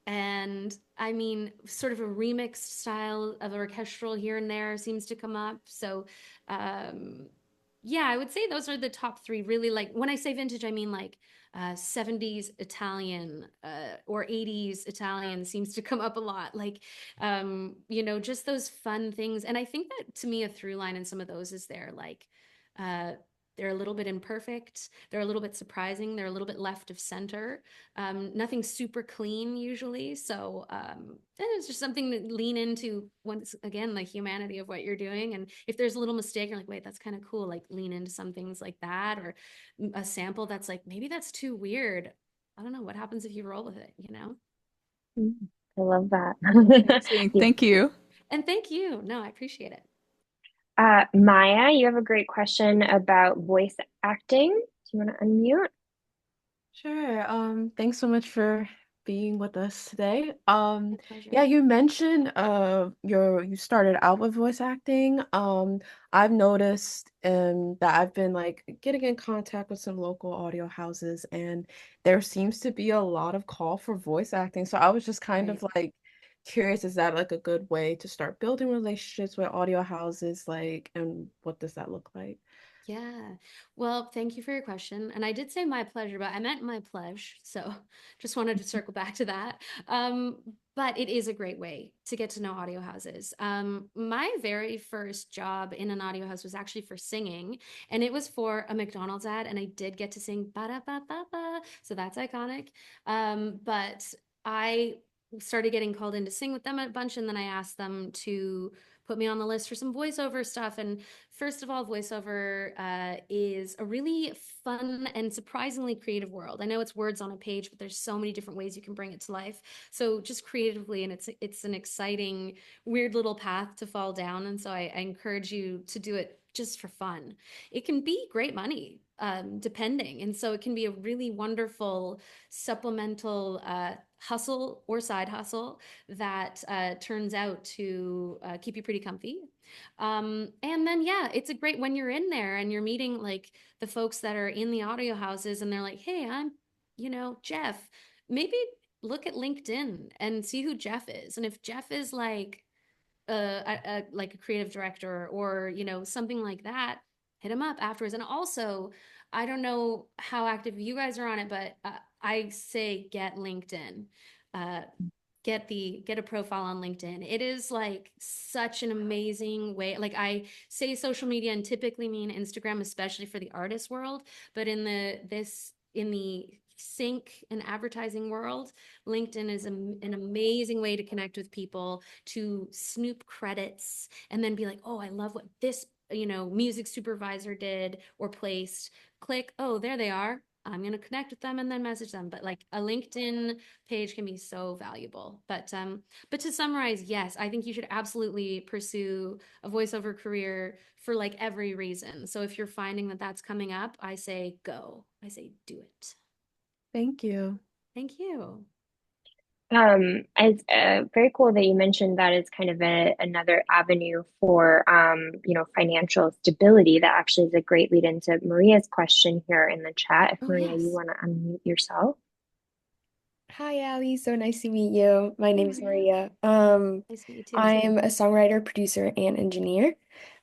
And I mean, sort of a remixed style of orchestral here and there seems to come up. So, yeah, I would say those are the top three. Really, like when I say vintage, I mean like 70s Italian or 80s Italian seems to come up a lot. Like, just those fun things. And I think that to me, a through line in some of those is uh, they're a little bit imperfect. They're a little bit surprising. They're a little bit left of center. Nothing super clean usually. So it's just something to lean into once again, the humanity of what you're doing. And if there's a little mistake, you're like, wait, that's kind of cool. Like lean into some things like that, or a sample that's like, maybe that's too weird. I don't know. What happens if you roll with it, I love that. Thank you. And thank you. No, I appreciate it. Maya, you have a great question about voice acting. Do you want to unmute? Sure. Thanks so much for being with us today. My pleasure. Yeah, you mentioned you started out with voice acting. I've noticed that I've been like getting in contact with some local audio houses, and there seems to be a lot of call for voice acting. So I was just kind Right. of like curious, is that like a good way to start building relationships with audio houses, like, and what does that look like? Yeah. Well, thank you for your question. And I did say my pleasure, but I meant my pledge. So just wanted to circle back to that. But it is a great way to get to know audio houses. My very first job in an audio house was actually for singing, and it was for a McDonald's ad, and I did get to sing ba da ba ba ba. So that's iconic. But I started getting called in to sing with them a bunch, and then I asked them to put me on the list for some voiceover stuff. And first of all, voiceover is a really fun and surprisingly creative world. I know it's words on a page, but there's so many different ways you can bring it to life. So just creatively, and it's an exciting, weird little path to fall down. And so I encourage you to do it just for fun. It can be great money, depending. And so it can be a really wonderful supplemental hustle or side hustle that turns out to keep you pretty comfy. And then, yeah, it's a great when you're in there and you're meeting like the folks that are in the audio houses, and they're like, hey, I'm, Jeff. Maybe look at LinkedIn and see who Jeff is. And if Jeff is like like a creative director or, something like that, hit him up afterwards. And also, I don't know how active you guys are on it, but I say get LinkedIn. Uh, get a profile on LinkedIn. It is like such an amazing way. Like I say social media and typically mean Instagram, especially for the artist world, but in the sync and advertising world, LinkedIn is an amazing way to connect with people, to snoop credits and then be like, oh, I love what this, music supervisor did or placed. Click, oh, there they are. I'm going to connect with them and then message them. But like a LinkedIn page can be so valuable. But to summarize, yes, I think you should absolutely pursue a voiceover career for like every reason. So if you're finding that that's coming up, I say go. I say do it. Thank you. Thank you. It's very cool that you mentioned that it's kind of another avenue for, financial stability. That actually is a great lead into Maria's question here in the chat. If Oh, Maria, you yes. want to unmute yourself. Hi, Ali. So nice to meet you. My Hi, name is Maria. Maria. Nice to meet you too. I'm a songwriter, producer, and engineer.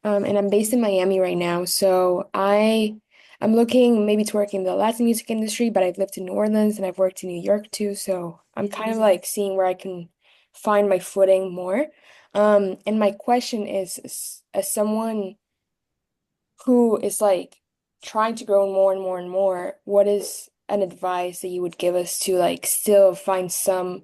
And I'm based in Miami right now. So I'm looking maybe to work in the Latin music industry, but I've lived in New Orleans and I've worked in New York too. So I'm kind of Amazing. like seeing where I can find my footing more. And my question is, as someone who is like trying to grow more and more and more, what is an advice that you would give us to like still find some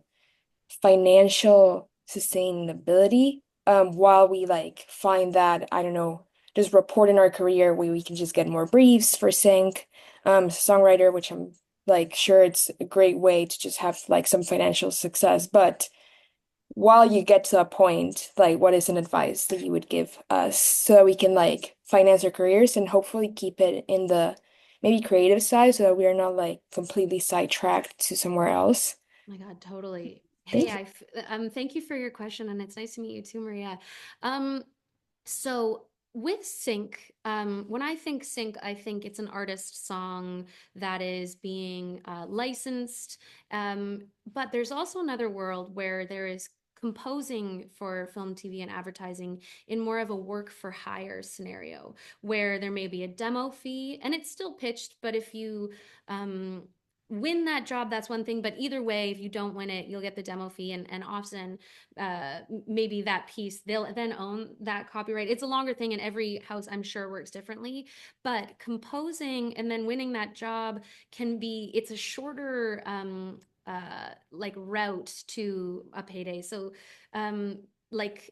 financial sustainability while we like find that, I don't know, just report in our career where we can just get more briefs for sync, songwriter, which I'm like sure it's a great way to just have like some financial success, but while you get to a point, like what is an advice that you would give us so that we can like finance our careers and hopefully keep it in the maybe creative side so that we are not like completely sidetracked to somewhere else? Oh my God, totally. Hey, Thank you. thank you for your question, and it's nice to meet you too, Maria. Um, so with sync, when I think sync, I think it's an artist song that is being licensed. But there's also another world where there is composing for film, TV, and advertising in more of a work for hire scenario, where there may be a demo fee, and it's still pitched, but if you um, win that job, that's one thing. But either way, if you don't win it, you'll get the demo fee, and often maybe that piece they'll then own that copyright. It's a longer thing, and every house I'm sure works differently. But composing and then winning that job it's a shorter like route to a payday. So like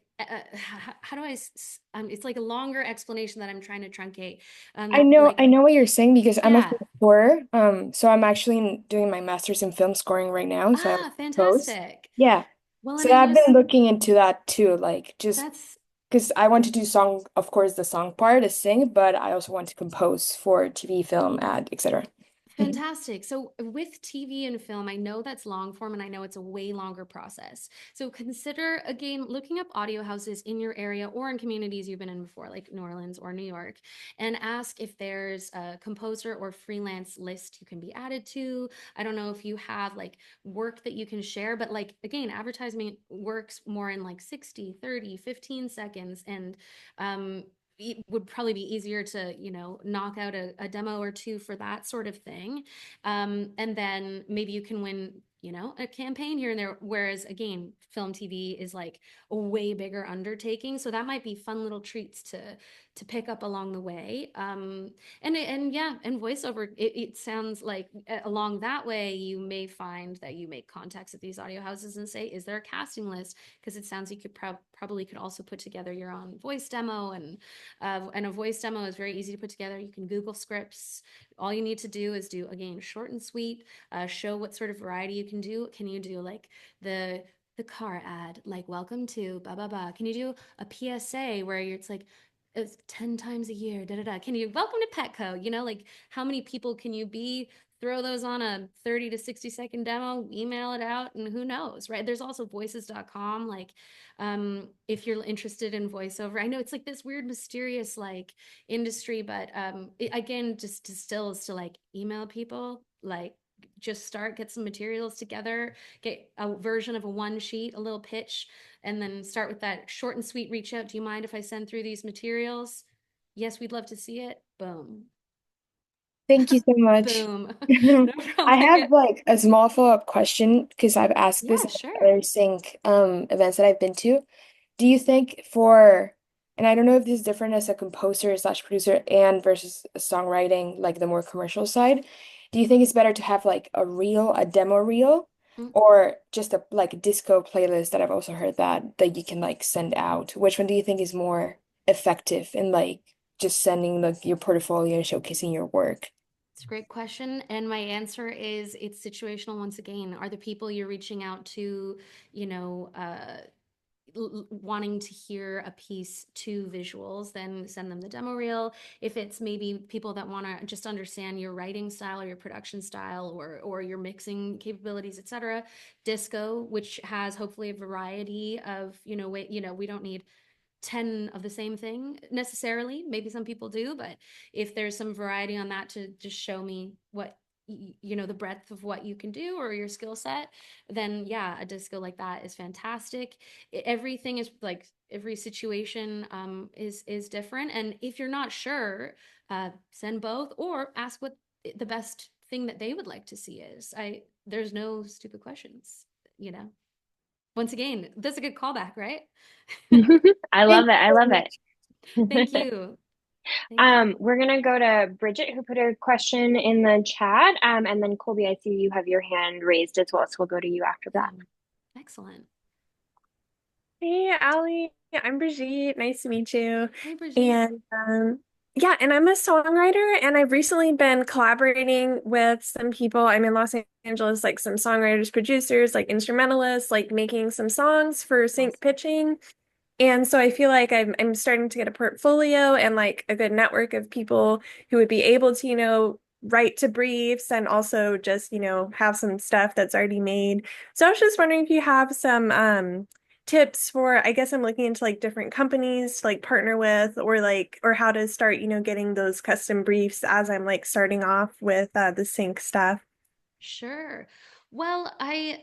how do it's like a longer explanation that I'm trying to truncate. Like I know what you're saying because I'm a yeah. film scorer. So I'm actually doing my master's in film scoring right now. So I Ah, compose. fantastic. Yeah. Well, and So I I've know been looking into that too, like just that's because I want to do song, of course, the song part is sing, but I also want to compose for TV, film, ad, etc. Mhm. fantastic. So with TV and film, I know that's long form and I know it's a way longer process. So consider again looking up audio houses in your area or in communities you've been in before, like New Orleans or New York, and ask if there's a composer or freelance list you can be added to. I don't know if you have like work that you can share, but like again, advertisement works more in like 60, 30, 15 seconds. And it would probably be easier to knock out a demo or two for that sort of thing, and then maybe you can win a campaign here and there, whereas again film TV is like a way bigger undertaking, so that might be fun little treats to pick up along the way. And yeah, and voiceover, it sounds like along that way you may find that you make contacts at these audio houses and say, is there a casting list? Because it sounds like you could probably could also put together your own voice demo, and a voice demo is very easy to put together. You can Google scripts. All you need to do is do, again, short and sweet, show what sort of variety you can do. Can you do like the car ad, like welcome to blah, blah, blah. Can you do a PSA where it's like, it's 10 times a year, da, da, da. Can you welcome to Petco? Like how many people can you be? Throw those on a 30 to 60-second demo, email it out, and who knows, right? There's also voices.com. Like if you're interested in voiceover, I know it's like this weird mysterious like industry, but again, just is to like email people, like just get some materials together, get a version of a one sheet, a little pitch, and then start with that short and sweet reach out. Do you mind if I send through these materials? Yes, we'd love to see it. Boom. Thank you so much. Boom. No I problem. have like a small follow-up question because I've asked this Yeah, at sure. other sync events that I've been to. Do you think and I don't know if this is different as a composer slash producer and versus songwriting, like the more commercial side, do you think it's better to have like a demo reel, Mm. or just a like disco playlist that I've also heard that you can like send out? Which one do you think is more effective in like just sending like your portfolio and showcasing your work? It's a great question. And my answer is it's situational once again. Are the people you're reaching out to, you know, wanting to hear a piece to visuals, then send them the demo reel. If it's maybe people that want to just understand your writing style or your production style or your mixing capabilities, etc., disco, which has hopefully a variety of, we don't need 10 of the same thing necessarily. Maybe some people do, but if there's some variety on that to just show me what the breadth of what you can do or your skill set, then yeah, a disco like that is fantastic. Everything is like every situation is different, and if you're not sure, send both or ask what the best thing that they would like to see is. There's no stupid questions, you know. Once again, that's a good callback, right? I love Thank it. you I so love much. it. Thank you. Thank you. We're gonna go to Bridget, who put a question in the chat. And then Colby, I see you have your hand raised as well, so we'll go to you after that. Awesome. Excellent. Hey, Ali. I'm Brigitte. Nice to meet you. Hey, Brigitte. And yeah, and I'm a songwriter, and I've recently been collaborating with some people. I'm in Los Angeles, like some songwriters, producers, like instrumentalists, like making some songs for sync Awesome. pitching. And so I feel like I'm starting to get a portfolio and like a good network of people who would be able to, write to briefs and also just, have some stuff that's already made. So I was just wondering if you have some tips for, I guess I'm looking into like different companies to like partner with, or how to start, getting those custom briefs as I'm like starting off with the sync stuff. Sure. Well, I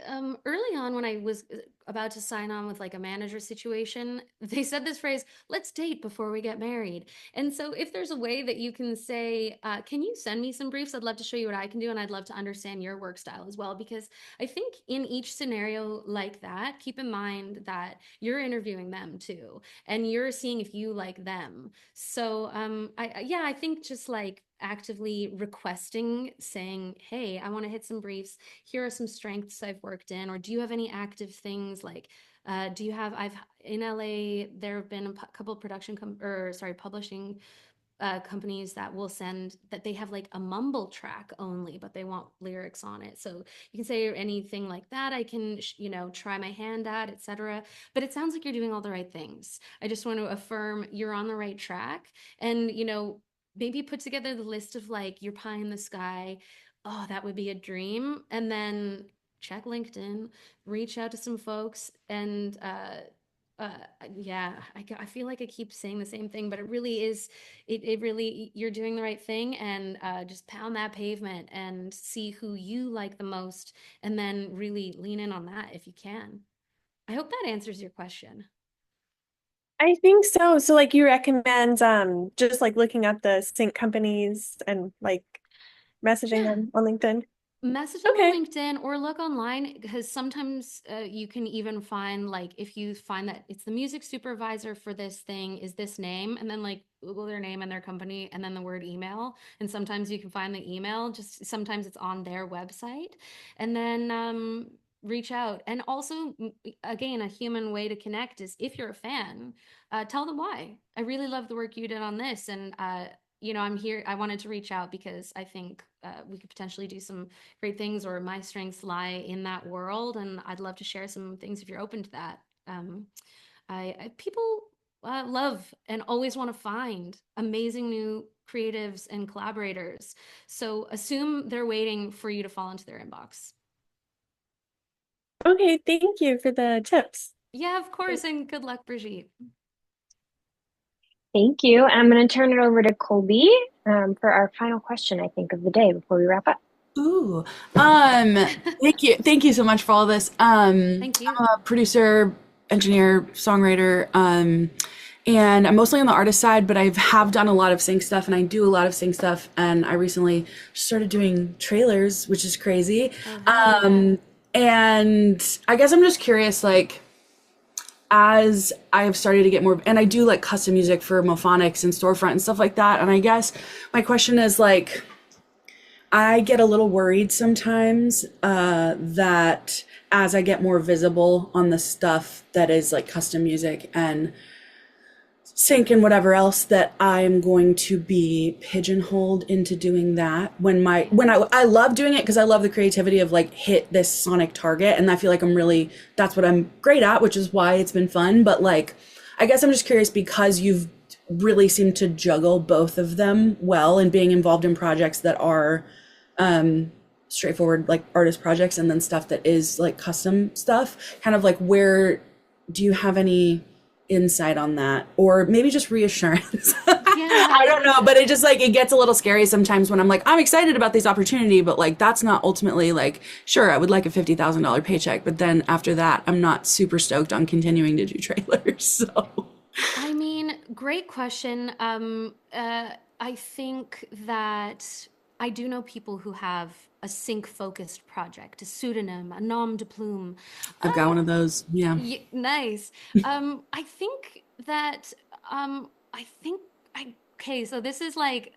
early on when I was about to sign on with like a manager situation, they said this phrase, "Let's date before we get married." And so if there's a way that you can say, "Can you send me some briefs? I'd love to show you what I can do, and I'd love to understand your work style as well." Because I think in each scenario like that, keep in mind that you're interviewing them too, and you're seeing if you like them. So yeah, I think just like actively requesting, saying, "Hey, I want to hit some briefs. Here are some strengths I've worked in," or do you have any active things like do you have I've in LA there have been a couple of publishing companies that will send that they have like a mumble track only, but they want lyrics on it. So you can say anything like that. I can, try my hand at, etc. But it sounds like you're doing all the right things. I just want to affirm you're on the right track, and maybe put together the list of like your pie in the sky. Oh, that would be a dream, and then check LinkedIn, reach out to some folks, and uh yeah, I feel like I keep saying the same thing, but it really is it really, you're doing the right thing, and just pound that pavement and see who you like the most, and then really lean in on that if you can. I hope that answers your question. I think so. So like you recommend just like looking up the sync companies and like messaging Yeah, them on LinkedIn. message them Okay. on LinkedIn or look online, because sometimes you can even find like if you find that it's the music supervisor for this thing is this name, and then like Google their name and their company and then the word email, and sometimes you can find the email, just sometimes it's on their website, and then reach out. And also again, a human way to connect is if you're a fan, tell them why. I really love the work you did on this, and I'm here. I wanted to reach out because I think we could potentially do some great things, or my strengths lie in that world, and I'd love to share some things if you're open to that. People love and always want to find amazing new creatives and collaborators. So assume they're waiting for you to fall into their inbox. Okay, thank you for the tips. Yeah, of course, and good luck, Brigitte. Thank you. I'm going to turn it over to Colby for our final question, I think, of the day before we wrap up. Ooh, thank you so much for all this. Thank you. I'm a producer, engineer, songwriter, And I'm mostly on the artist side, but I have done a lot of sync stuff, and I do a lot of sync stuff. And I recently started doing trailers, which is crazy. And I guess I'm just curious, like, as I have started to get more, and I do like custom music for Mophonics and Storefront and stuff like that. And I guess my question is like, I get a little worried sometimes that as I get more visible on the stuff that is like custom music and sync and whatever else, that I'm going to be pigeonholed into doing that I love doing it because I love the creativity of like hit this sonic target, and I feel like that's what I'm great at, which is why it's been fun. But like, I guess I'm just curious, because you've really seemed to juggle both of them well, and being involved in projects that are straightforward like artist projects, and then stuff that is like custom stuff, kind of like, where do you have any insight on that, or maybe just reassurance? I don't know, but it just like, it gets a little scary sometimes when I'm like, I'm excited about this opportunity, but like, that's not ultimately like, sure, I would like a $50,000 paycheck, but then after that, I'm not super stoked on continuing to do trailers. So I mean, great question. I think that I do know people who have a sync-focused project, a pseudonym, a nom de plume. I've got one of those. Yeah. Nice. I think that, okay, so this is like,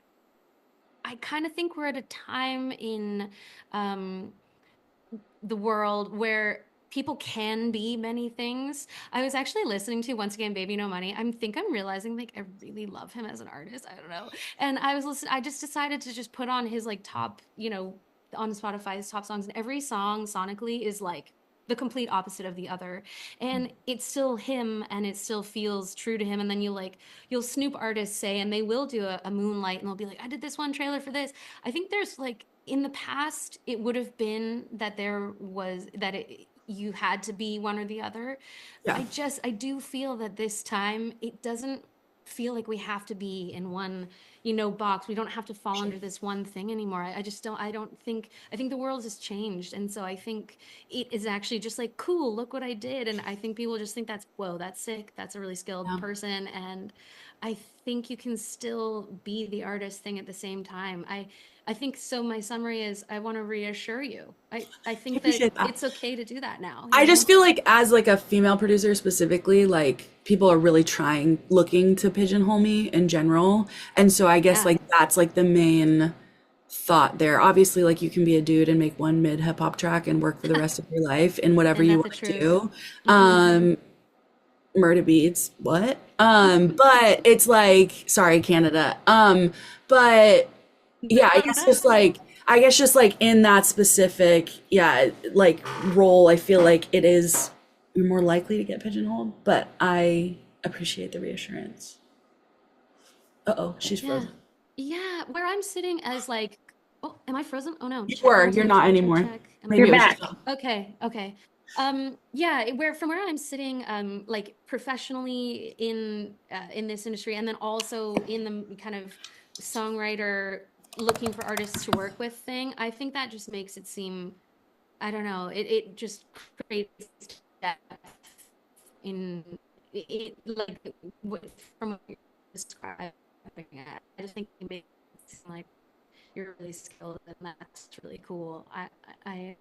I kind of think we're at a time in the world where people can be many things. I was actually listening to, once again, Baby No Money. I'm realizing like I really love him as an artist. I don't know. And I just decided to just put on his like top, on Spotify, his top songs, and every song sonically is like the complete opposite of the other. And it's still him, and it still feels true to him. And then you'll snoop artists say, and they will do a Moonlight, and they'll be like, I did this one trailer for this. I think there's like, in the past, it would have been that you had to be one or the other. Yeah. I do feel that this time it doesn't feel like we have to be in one, box. We don't have to fall under this one thing anymore. I think the world has changed. And so I think it is actually just like, cool, look what I did. And I think people just think whoa, that's sick. That's a really skilled person. And I think you can still be the artist thing at the same time. I think so. My summary is, I want to reassure you. I think that it's okay to do that now. I just feel like, as like a female producer specifically, like people are really looking to pigeonhole me in general. And so I guess like that's like the main thought there. Obviously, like you can be a dude and make one mid hip hop track and work for the rest of your life in whatever you want to do. Murder beats, what? But it's like, sorry, Canada. But yeah, I guess just like in that specific, like role, I feel like you're more likely to get pigeonholed, but I appreciate the reassurance. Uh-oh, she's frozen. Yeah, where I'm sitting as like, oh, am I frozen? Oh no. You're not anymore. You're back. Okay. From where I'm sitting, like professionally in this industry, and then also in the kind of songwriter looking for artists to work with thing, I think that just makes it seem, I don't know, it just creates depth in it, like from what you're describing. I just think it makes it seem like you're really skilled, and that's really cool. I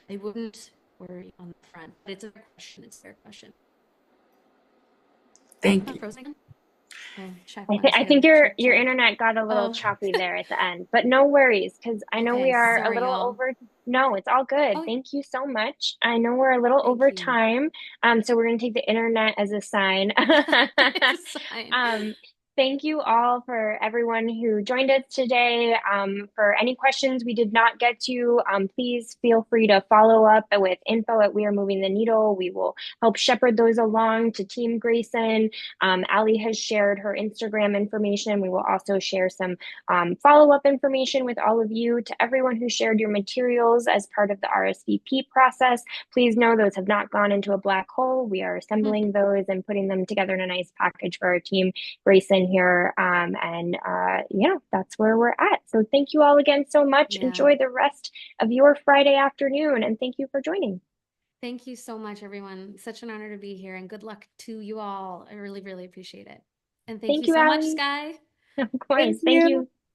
wouldn't worry on the front, but it's a question. It's a fair question. Thank you. Frozen? I think your internet got a little choppy there at the end, but no worries, because I know we are a little over. No, it's all good. Thank you so much. I know we're a little over time, so we're going to take the internet as a sign. Thank you all for everyone who joined us today. For any questions we did not get to, please feel free to follow up with info@wearemovingtheneedle. We will help shepherd those along to Team Grayson. Ali has shared her Instagram information. We will also share some follow-up information with all of you. To everyone who shared your materials as part of the RSVP process, please know those have not gone into a black hole. We are assembling those and putting them together in a nice package for our team, Grayson, here, that's where we're at. So thank you all again so much. Enjoy the rest of your Friday afternoon, and thank you for joining. Thank you so much, everyone. Such an honor to be here, and good luck to you all. I really, really appreciate it. And thank Thank you you, so much, Ali. Sky. Of course. Thank Thank you. you.